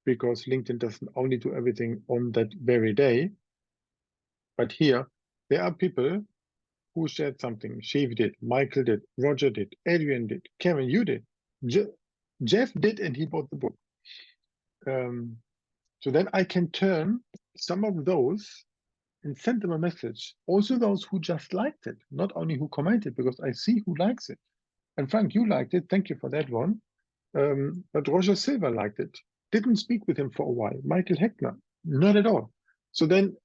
because LinkedIn doesn't only do everything on that very day. But here, there are people who shared something. Shiv did, Michael did, Roger did, Adrian did, Kevin, you did, Jeff did, and he bought the book. So then I can turn some of those and send them a message. Also those who just liked it, not only who commented, because I see who likes it. And Frank, you liked it. Thank you for that one. But Roger Silver liked it. Didn't speak with him for a while. Michael Heckner, not at all. So then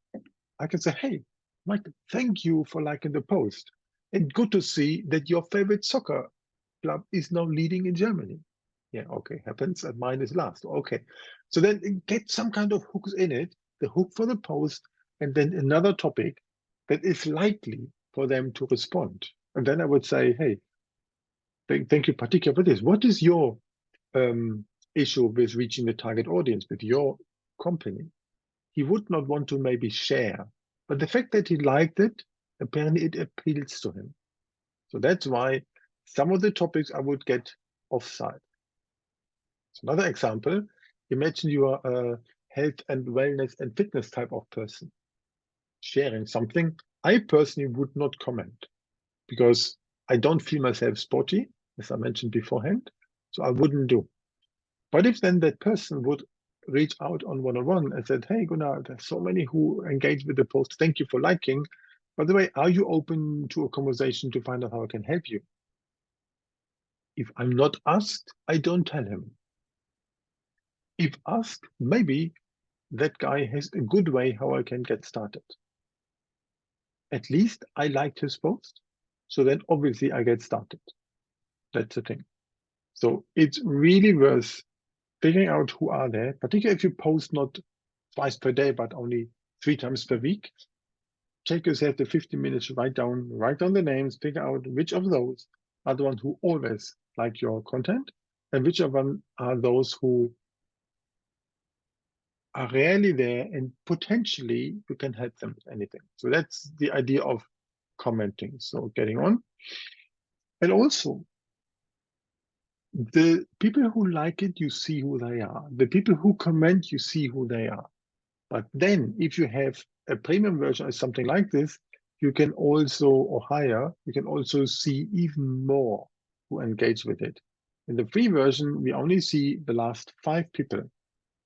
I can say, hey, Michael, thank you for liking the post. And good to see that your favorite soccer club is now leading in Germany. Yeah, okay, happens, and mine is last. Okay. So then get some kind of hooks in it, the hook for the post, and then another topic that is likely for them to respond. And then I would say, hey, thank you particularly for this. What is your issue with reaching the target audience with your company? He would not want to maybe share, but the fact that he liked it, apparently it appeals to him. So that's why some of the topics I would get offside. So another example, imagine you are a health and wellness and fitness type of person sharing something. I personally would not comment, because I don't feel myself sporty, as I mentioned beforehand, so I wouldn't do. But if then that person would reach out on one-on-one and said, hey, Gunnar, there's so many who engage with the post. Thank you for liking. By the way, are you open to a conversation to find out how I can help you? If I'm not asked, I don't tell him. If asked, maybe that guy has a good way how I can get started. At least I liked his post, so then obviously I get started. That's the thing. So it's really worth figuring out who are there, particularly if you post not twice per day, but only 3 times per week. Check yourself the 15 minutes, write down the names, figure out which of those are the ones who always like your content and which of them are those who are rarely there and potentially you can help them with anything. So that's the idea of commenting. So getting on. And also, the people who like it, you see who they are. The people who comment, you see who they are. But then if you have a premium version or something like this, you can also, or higher, you can also see even more who engage with it. In the free version, we only see the last 5 people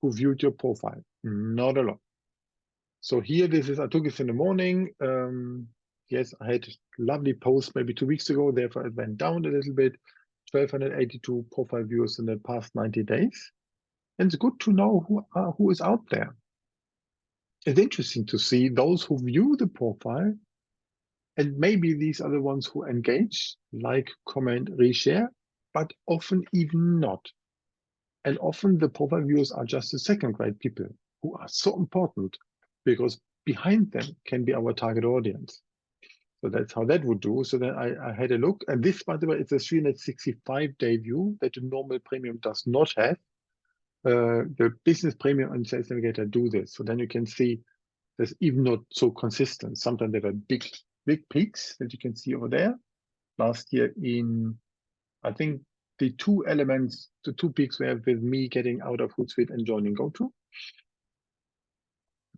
who viewed your profile, not a lot. So here, I took this in the morning. Yes, I had a lovely post maybe 2 weeks ago, therefore it went down a little bit. 1,282 profile views in the past 90 days. And it's good to know who is out there. It's interesting to see those who view the profile, and maybe these are the ones who engage, like, comment, reshare, but often even not. And often the profile viewers are just the second-grade people who are so important because behind them can be our target audience. So that's how that would do. So then I had a look, and this, by the way, it's a 365-day view that the normal premium does not have. The business premium and Sales Navigator do this. So then you can see there's even not so consistent. Sometimes there were big peaks that you can see over there. Last year I think the 2 peaks were with me getting out of Hootsuite and joining GoTo.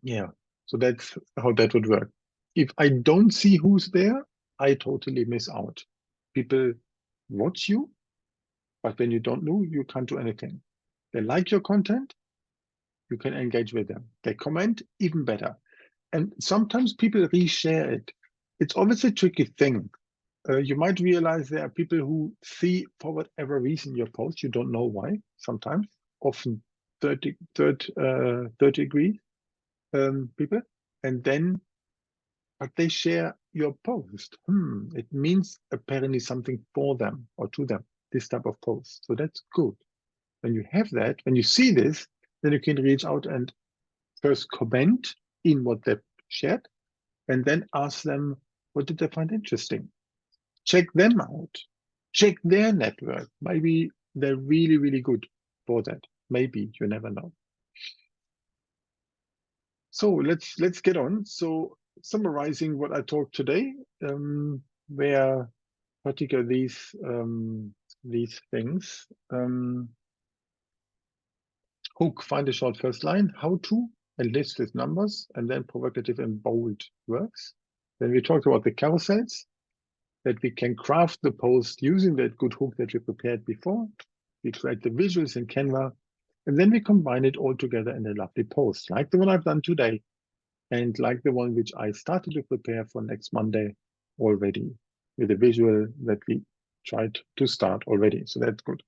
Yeah, so that's how that would work. If I don't see who's there, I totally miss out. People watch you, but when you don't know, you can't do anything. They like your content, you can engage with them. They comment, even better. And sometimes people reshare it. It's always a tricky thing. You might realize there are people who see, for whatever reason, your post. You don't know why, sometimes, often 30 degree people. And then, but they share your post. It means apparently something for them or to them, this type of post. So that's good. When you have that, when you see this, then you can reach out and first comment in what they've shared, and then ask them, what did they find interesting? Check them out. Check their network. Maybe they're really, really good for that. Maybe, you never know. So let's get on. So summarizing what I talked today, where particularly these things. Hook, find a short first line, how to, and list with numbers, and then provocative and bold works. Then we talked about the carousels, that we can craft the post using that good hook that we prepared before. We create the visuals in Canva, and then we combine it all together in a lovely post, like the one I've done today, and like the one which I started to prepare for next Monday already, with a visual that we tried to start already. So that's good.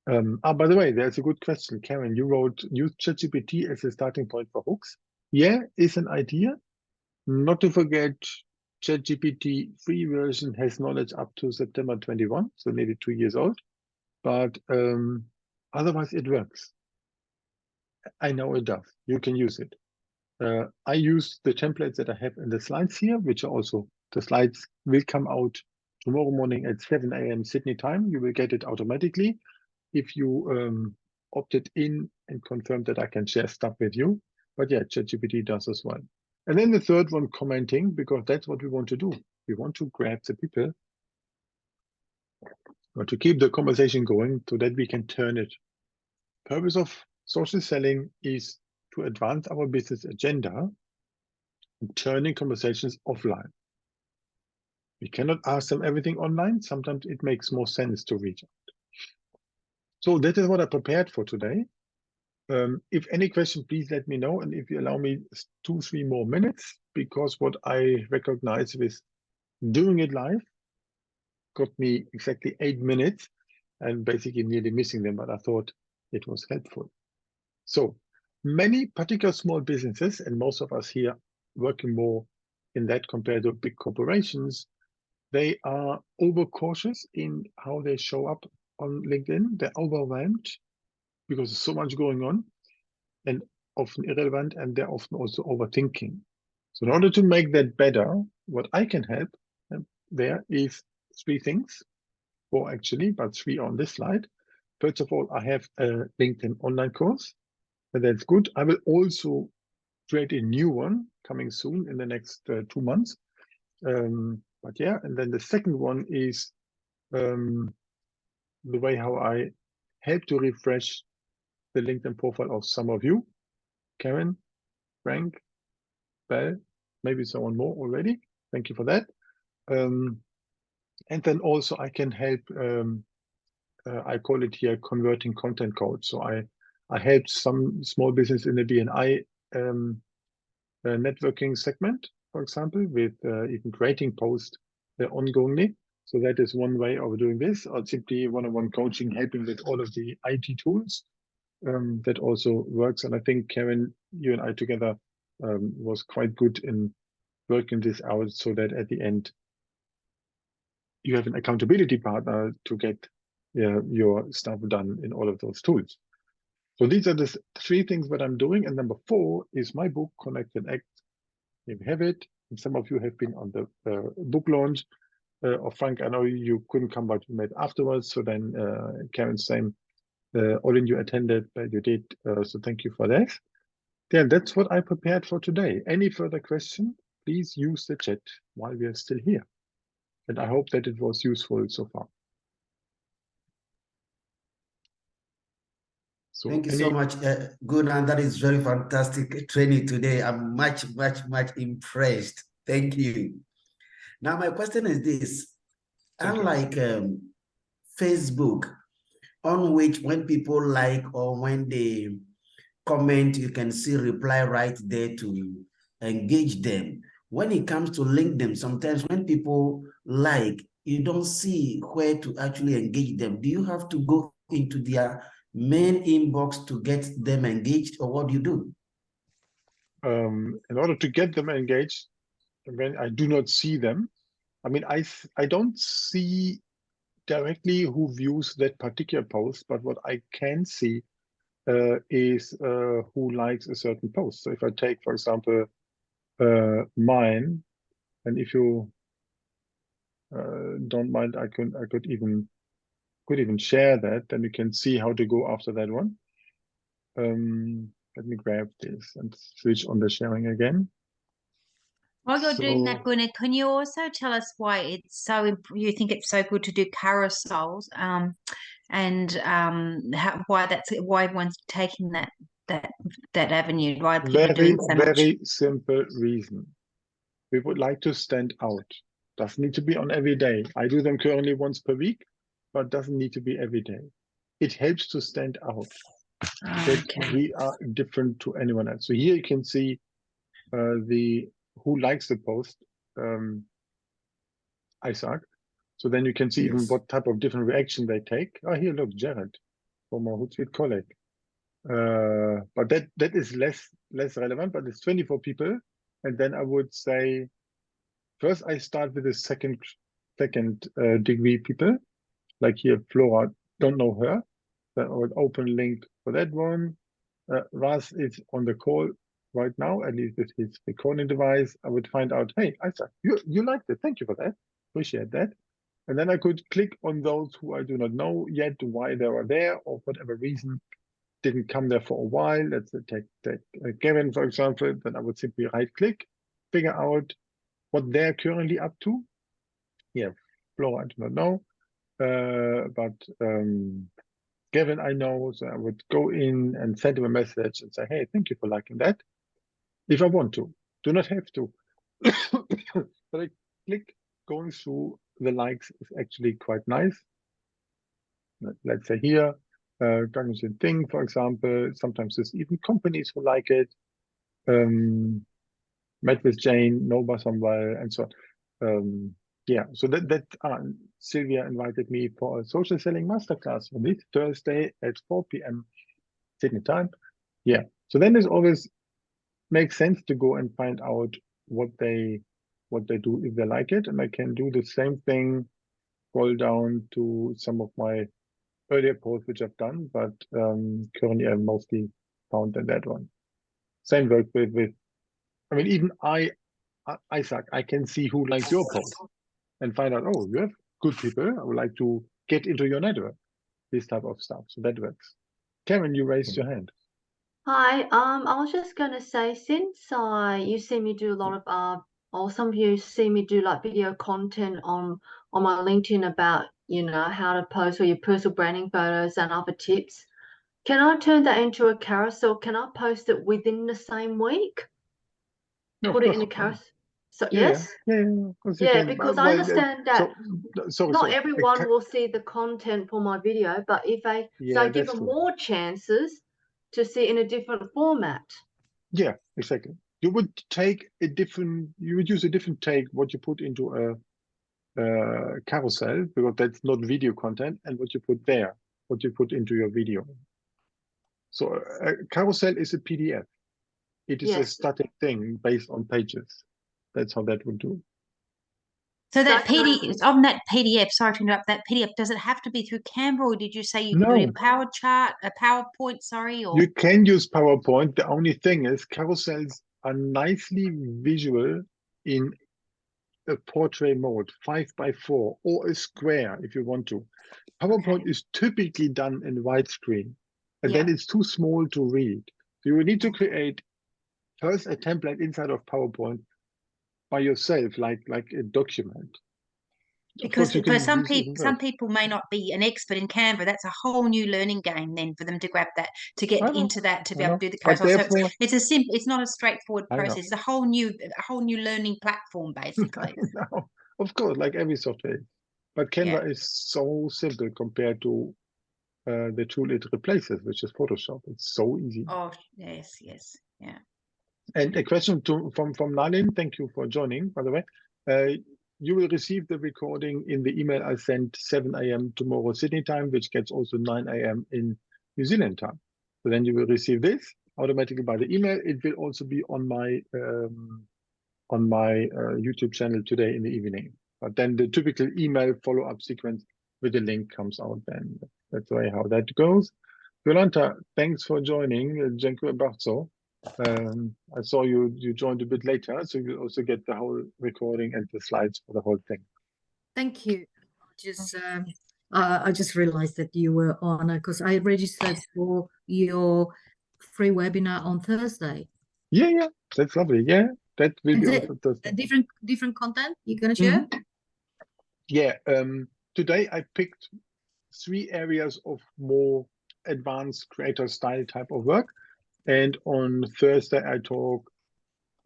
By the way, there's a good question. Karen, you wrote, use ChatGPT as a starting point for hooks. Yeah, it's an idea. Not to forget, ChatGPT free version has knowledge up to September 21, so maybe 2 years old. But otherwise, it works. I know it does. You can use it. I use the templates that I have in the slides here, which are also, the slides will come out tomorrow morning at 7 a.m. Sydney time. You will get it automatically if you opted in and confirmed that I can share stuff with you. But yeah, ChatGPT does as well. And then the third one, commenting, because that's what we want to do. We want to grab the people, or to keep the conversation going so that we can turn it. Purpose of social selling is to advance our business agenda and turning conversations offline. We cannot ask them everything online. Sometimes it makes more sense to reach out. So that is what I prepared for today. If any question, please let me know. And if you allow me 2-3 more minutes, because what I recognize with doing it live, got me exactly 8 minutes and basically nearly missing them, but I thought it was helpful. So many particular small businesses, and most of us here working more in that compared to big corporations, they are overcautious in how they show up on LinkedIn. They're overwhelmed because there's so much going on and often irrelevant, and they're often also overthinking. So in order to make that better, what I can help there is 3 things, 4 actually, but 3 on this slide. First of all, I have a LinkedIn online course, and that's good. I will also create a new one coming soon in the next 2 months. But yeah, and then the second one is the way how I help to refresh the LinkedIn profile of some of you, Karen, Frank, Bell, maybe someone more already. Thank you for that. And then also I can help, I call it here converting content code. So I helped some small business in the BNI networking segment, for example, with even creating posts ongoingly. So that is one way of doing this, or simply one-on-one coaching, helping with all of the IT tools. That also works. And I think, Karen, you and I together was quite good in working this out so that at the end, you have an accountability partner to get your stuff done in all of those tools. So these are the 3 things that I'm doing. And number 4 is my book, Connect and Act. You have it. And some of you have been on the book launch. Of Frank, I know you couldn't come, but you met afterwards. So then Karen, same. Olin, you attended, but you did. So thank you for that. Yeah, that's what I prepared for today. Any further question, please use the chat while we are still here. And I hope that it was useful so far. So thank you so much, Gunnar. That is very fantastic training today. I'm much impressed. Thank you. Now, my question is this. Unlike Facebook, on which when people like or when they comment, you can see reply right there to engage them. When it comes to LinkedIn, sometimes when people like, you don't see where to actually engage them. Do you have to go into their main inbox to get them engaged, or what do you do? In order to get them engaged, when I do not see them, I mean, I don't see directly who views that particular post, but what I can see is who likes a certain post. So if I take, for example, mine, and if you don't mind, I could even share that. Then you can see how to go after that one. Let me grab this and switch on the sharing again. While you're doing that, Gunnar, can you also tell us why it's so you think it's so good to do carousels, and why everyone's taking that avenue? Why people are doing so much? Very simple reason. We would like to stand out. Doesn't need to be on every day. I do them currently once per week, but doesn't need to be every day. It helps to stand out. That we are different to anyone else. So here you can see the who likes the post, Isaac. So then you can see even what type of different reaction they take. Oh, here, look, Jared, from our Hootsuite colleague. But that is less relevant, but it's 24 people. And then I would say, first I start with the second degree people, like here, Flora, don't know her. Then I would open link for that one. Ras is on the call right now, at least with his recording device. I would find out, hey, Isaac, you liked it. Thank you for that. Appreciate that. And then I could click on those who I do not know yet why they are there, or for whatever reason didn't come there for a while. Let's take Kevin, for example. Then I would simply right click, figure out what they're currently up to. Yeah, Flora, I do not know. But Kevin, I know, so I would go in and send him a message and say, hey, thank you for liking that. If I want to, do not have to. But I click going through the likes is actually quite nice. Let's say here, Cognizant Thing, for example, sometimes there's even companies who like it. Met with Jane, Nova Samwal, and so on. Yeah, so that Sylvia invited me for a social selling masterclass on this Thursday at 4 p.m. Sydney time. Yeah, so then it always makes sense to go and find out what they do if they like it, and I can do the same thing. Scroll down to some of my earlier posts which I've done, but currently I mostly found that one. Same work with. I mean, even Isaac, I can see who likes your post and find out, oh, you have good people. I would like to get into your network, this type of stuff. So that works. Karen, you raised your hand. Hi, I was just gonna say, since you see me do a lot of or some of you see me do like video content on my LinkedIn about, you know, how to post all your personal branding photos and other tips, can I turn that into a carousel? Can I post it within the same week? No, Put it in a carousel. So yes? Yeah, of course you Yeah, can. because I understand that So not everyone will see the content for my video, but if I give them more chances to see in a different format. Yeah, exactly. You would use a different take what you put into a carousel, because that's not video content, and what you put there, what you put into your video. So a carousel is a PDF. It is a static thing based on pages. That's how that would do. So that PDF, on that PDF, sorry to interrupt, that PDF, does it have to be through Canva, or did you say you can do it in PowerPoint, sorry? Or you can use PowerPoint. The only thing is carousels are nicely visual in a portrait mode, 5x4, or a square if you want to. PowerPoint is typically done in widescreen, and then it's too small to read. So you will need to create first a template inside of PowerPoint by yourself, like a document. Because for some people may not be an expert in Canva. That's a whole new learning game then for them to grab that, to get into that, to be able to do the carousel. So it's not a straightforward process. It's a whole new learning platform, basically. No, of course, like every software. But Canva is so simple compared to the tool it replaces, which is Photoshop. It's so easy. Oh, yes, yeah. And a question from Nalin. Thank you for joining, by the way. You will receive the recording in the email I sent 7 a.m. tomorrow Sydney time, which gets also 9 a.m. in New Zealand time. So then you will receive this automatically by the email. It will also be on my YouTube channel today in the evening. But then the typical email follow-up sequence with the link comes out then. That's the way how that goes. Jolanta, thanks for joining. Dziękuję bardzo. I saw you joined a bit later, so you'll also get the whole recording and the slides for the whole thing. Thank you. I just realized that you were on, because I registered for your free webinar on Thursday. Yeah, that's lovely. Yeah, that will be also Thursday. Different content you're gonna share? Yeah. Today I picked 3 areas of more advanced creator style type of work. And on Thursday, I talk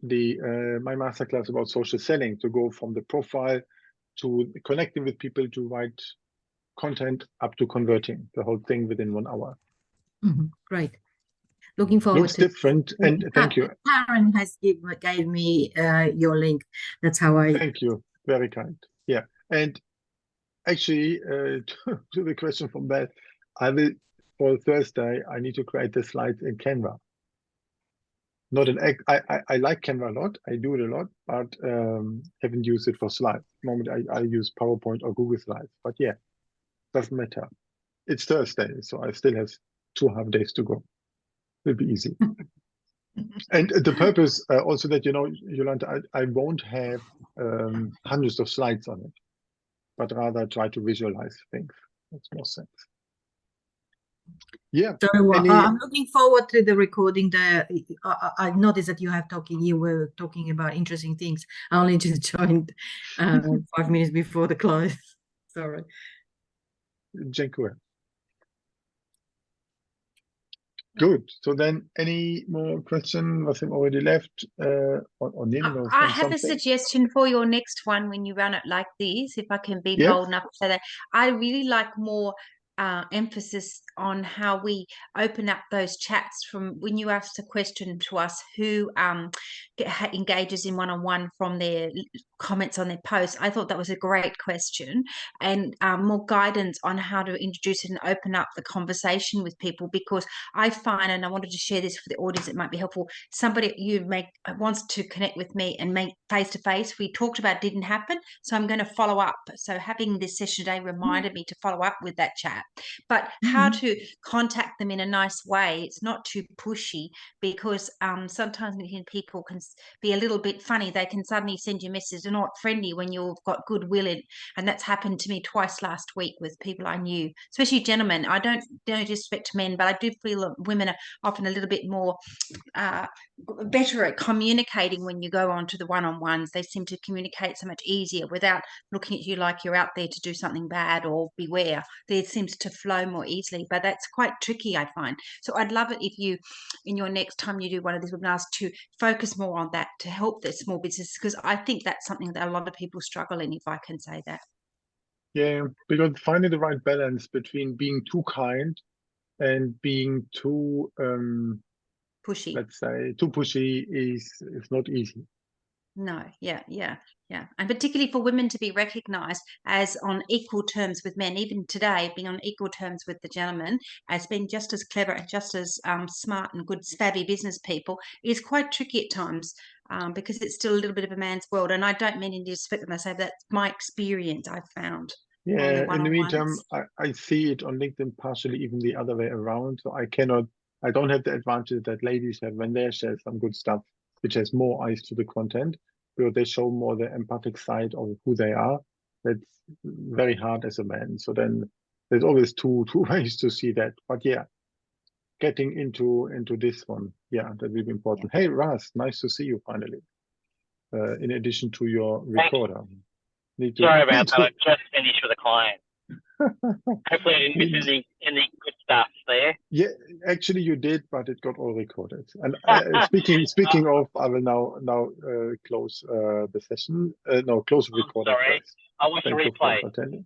my masterclass about social selling, to go from the profile to connecting with people to write content up to converting the whole thing within 1 hour. Great. Looking forward Looks to different, and thank you. Karen has gave me your link. That's how I. Thank you. Very kind. Yeah. And actually, to the question from Beth, for Thursday, I need to create the slides in Canva. I like Canva a lot. I do it a lot, but haven't used it for slides. Normally, I use PowerPoint or Google Slides. But yeah, doesn't matter. It's Thursday, so I still have 2.5 days to go. It'll be easy. And the purpose, also that you know, Jolanta, I won't have hundreds of slides on it, but rather try to visualize things. Makes more sense. Yeah. So I'm looking forward to the recording. I noticed that you were talking about interesting things. I only just joined 5 minutes before the close. Sorry. Dziękuję. Good. So then, any more question? Nothing already left on the I have a suggestion for your next one when you run it like this, if I can be bold enough to say that. I really like more emphasis on how we open up those chats. From when you asked a question to us, who engages in one-on-one from their comments on their posts, I thought that was a great question, and more guidance on how to introduce it and open up the conversation with people, because I find, and I wanted to share this for the audience, it might be helpful, somebody wants to connect with me and make face-to-face. We talked about didn't happen, so I'm going to follow up. So having this session today reminded me to follow up with that chat. But how to contact them in a nice way, it's not too pushy, because sometimes people can be a little bit funny. They can suddenly send you a message, they're not friendly when you've got goodwill in, and that's happened to me twice last week with people I knew, especially gentlemen. I don't disrespect men, but I do feel that women are often a little bit more better at communicating when you go on to the one-on-ones. They seem to communicate so much easier without looking at you like you're out there to do something bad or beware. There seems to flow more easily, but that's quite tricky, I find. So I'd love it if you, in your next time you do one of these webinars, to focus more on that to help the small businesses, because I think that's something that a lot of people struggle in, if I can say that. Yeah, because finding the right balance between being too kind and being too Pushy. let's say too pushy is not easy. No, yeah. And particularly for women to be recognized as on equal terms with men, even today, being on equal terms with the gentleman, as being just as clever and just as smart and good, savvy business people, is quite tricky at times, because it's still a little bit of a man's world. And I don't mean in disrespect when I say that's my experience, I've found. Yeah, in the meantime, I see it on LinkedIn partially even the other way around. So I don't have the advantage that ladies have when they share some good stuff, which has more eyes to the content, because they show more the empathic side of who they are. That's very hard as a man. So then there's always two ways to see that. But yeah, getting into this one, yeah, that will be important. Hey, Ras, nice to see you finally. In addition to your recorder. Sorry about that. I just finished with a client. Hopefully I didn't miss any good stuff there. Yeah, actually you did, but it got all recorded. And speaking of, I will now close the session. No, close the recorder sorry. first. I watched the replay.